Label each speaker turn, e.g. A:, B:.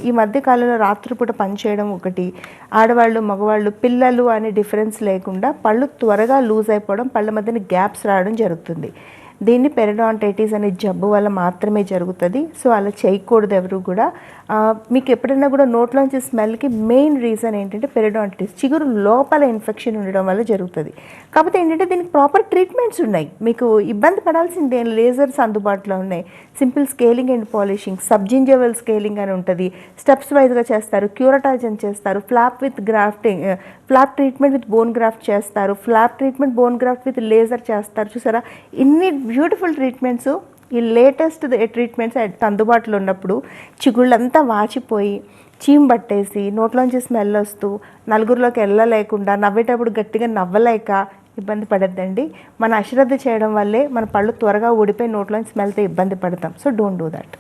A: ఈ మధ్య కాలంలో రాత్రిపూట పని చేయడం ఒకటి, ఆడవాళ్ళు మగవాళ్ళు పిల్లలు అనే డిఫరెన్స్ లేకుండా పళ్ళు త్వరగా లూజ్ అయిపోవడం, పళ్ళ మధ్యన గ్యాప్స్ రావడం జరుగుతుంది. దీన్ని పెరిడాంటైటిస్ అనే జబ్బు వల్ల మాత్రమే జరుగుతుంది. సో అలా చేయకూడదు ఎవరు కూడా. మీకు ఎప్పుడైనా కూడా నోట్లోంచి స్మెల్కి మెయిన్ రీజన్ ఏంటంటే పెరిడాంటైటిస్, చిగురు లోపల ఇన్ఫెక్షన్ ఉండడం వల్ల జరుగుతుంది. కాకపోతే ఏంటంటే దీనికి ప్రాపర్ ట్రీట్మెంట్స్ ఉన్నాయి. మీకు ఇబ్బంది పడాల్సిందే, లేజర్స్ అందుబాటులో ఉన్నాయి. Simple scaling and polishing, subgingival scaling అని ఉంటుంది, స్టెప్స్ వైజ్గా చేస్తారు, క్యూరటాజన్ చేస్తారు, flap with grafting, flap treatment with bone graft చేస్తారు, flap treatment bone graft with laser చేస్తారు. చూసారా ఇన్ని బ్యూటిఫుల్ ట్రీట్మెంట్స్, ఈ లేటెస్ట్ ట్రీట్మెంట్స్ అందుబాటులో ఉన్నప్పుడు చిగుళ్ళంతా వాచిపోయి చీమ్ పట్టేసి నోట్లోంచి స్మెల్ వస్తూ నలుగురిలోకి వెళ్ళలేకుండా నవ్వేటప్పుడు గట్టిగా నవ్వలేక ఇబ్బంది పడద్దండి. మన అశ్రద్ధ చేయడం వల్లే మన పళ్ళు త్వరగా ఊడిపోయి నోట్లోంచి స్మెల్తో ఇబ్బంది పడతాం. So don't do that.